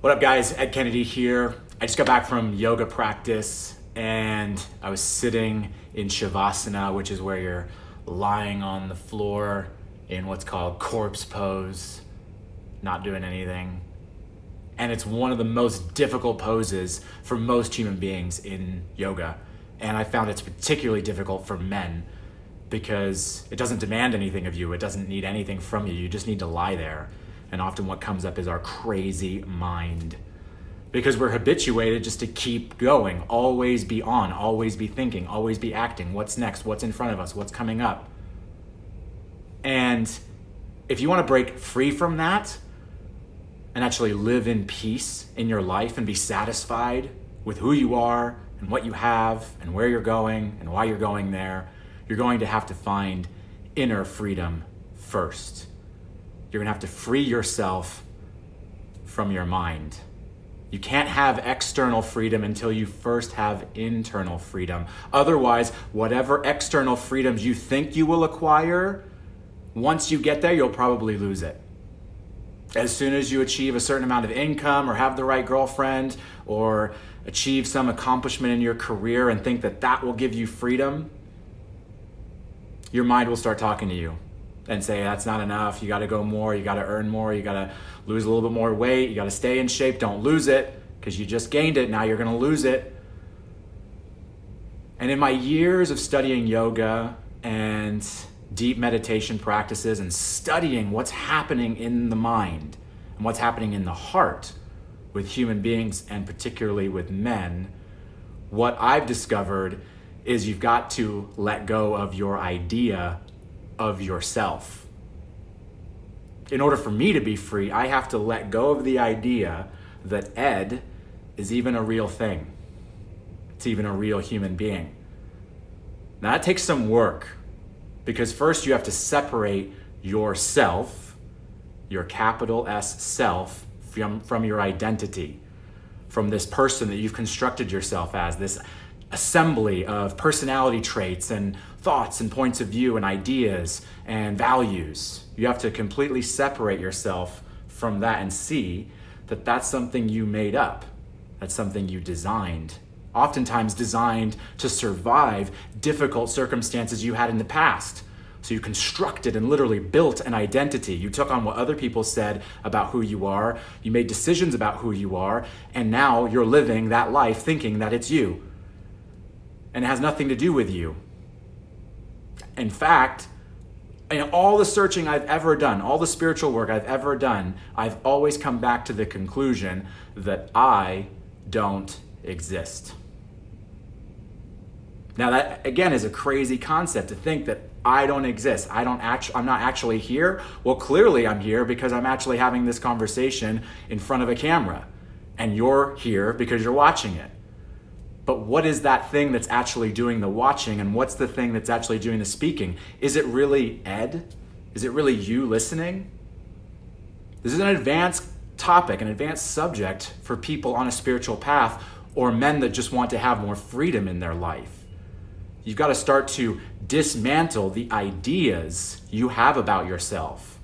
What up, guys? Ed Kennedy here. I just got back from yoga practice and I was sitting in Shavasana, which is where you're lying on the floor in what's called corpse pose, not doing anything. And it's one of the most difficult poses for most human beings in yoga. And I found it's particularly difficult for men because it doesn't demand anything of you. It doesn't need anything from you. You just need to lie there. And often what comes up is our crazy mind. Because we're habituated just to keep going, always be on, always be thinking, always be acting. What's next? What's in front of us? What's coming up? And if you want to break free from that and actually live in peace in your life and be satisfied with who you are and what you have and where you're going and why you're going there, you're going to have to find inner freedom first. You're gonna have to free yourself from your mind. You can't have external freedom until you first have internal freedom. Otherwise, whatever external freedoms you think you will acquire, once you get there, you'll probably lose it. As soon as you achieve a certain amount of income or have the right girlfriend or achieve some accomplishment in your career and think that that will give you freedom, your mind will start talking to you and say, that's not enough, you gotta go more, you gotta earn more, you gotta lose a little bit more weight, you gotta stay in shape, don't lose it, because you just gained it, now you're gonna lose it. And in my years of studying yoga and deep meditation practices and studying what's happening in the mind and what's happening in the heart with human beings and particularly with men, what I've discovered is you've got to let go of your idea of yourself. In order for me to be free, I have to let go of the idea that Ed is even a real thing. It's even a real human being. Now that takes some work because first you have to separate yourself, your capital S self, from your identity, from this person that you've constructed yourself as, this assembly of personality traits and thoughts and points of view and ideas and values. You have to completely separate yourself from that and see that that's something you made up. That's something you designed. Oftentimes designed to survive difficult circumstances you had in the past. So you constructed and literally built an identity. You took on what other people said about who you are. You made decisions about who you are. And now you're living that life thinking that it's you. And it has nothing to do with you. In fact, in all the searching I've ever done, all the spiritual work I've ever done, I've always come back to the conclusion that I don't exist. Now that, again, is a crazy concept to think that I don't exist. I'm not actually here. Well, clearly I'm here because I'm actually having this conversation in front of a camera. And you're here because you're watching it. But what is that thing that's actually doing the watching and what's the thing that's actually doing the speaking? Is it really Ed? Is it really you listening? This is an advanced topic, an advanced subject for people on a spiritual path or men that just want to have more freedom in their life. You've got to start to dismantle the ideas you have about yourself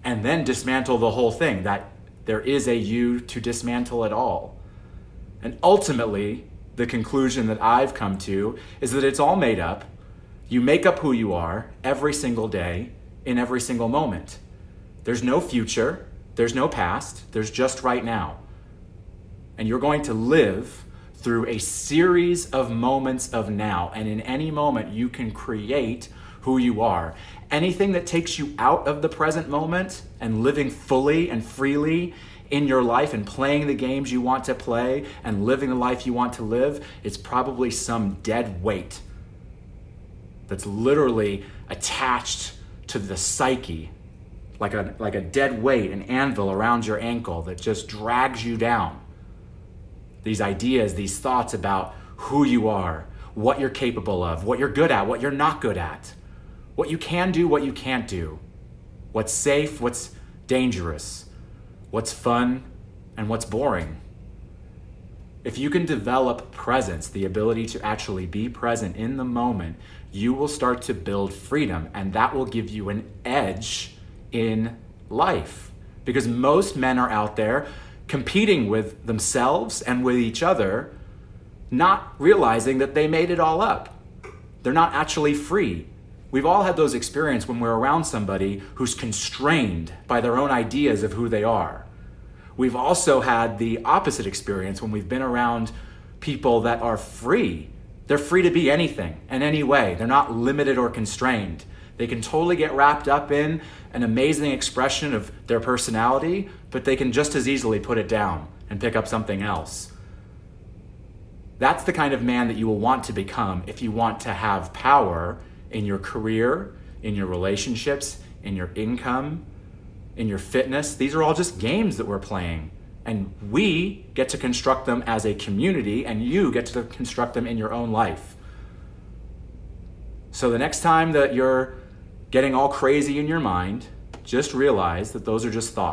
and then dismantle the whole thing, that there is a you to dismantle it all. And ultimately, the conclusion that I've come to is that it's all made up. You make up who you are every single day in every single moment. There's no future, there's no past, there's just right now. And you're going to live through a series of moments of now. And in any moment, you can create who you are. Anything that takes you out of the present moment and living fully and freely in your life and playing the games you want to play and living the life you want to live, it's probably some dead weight that's literally attached to the psyche, like a dead weight, an anvil around your ankle that just drags you down. These ideas, these thoughts about who you are, what you're capable of, what you're good at, what you're not good at, what you can do, what you can't do, what's safe, what's dangerous, what's fun, and what's boring. If you can develop presence, the ability to actually be present in the moment, you will start to build freedom, and that will give you an edge in life. Because most men are out there competing with themselves and with each other, not realizing that they made it all up. They're not actually free. We've all had those experiences when we're around somebody who's constrained by their own ideas of who they are. We've also had the opposite experience when we've been around people that are free. They're free to be anything in any way. They're not limited or constrained. They can totally get wrapped up in an amazing expression of their personality, but they can just as easily put it down and pick up something else. That's the kind of man that you will want to become if you want to have power in your career, in your relationships, in your income, in your fitness. These are all just games that we're playing. And we get to construct them as a community, and you get to construct them in your own life. So the next time that you're getting all crazy in your mind, just realize that those are just thoughts.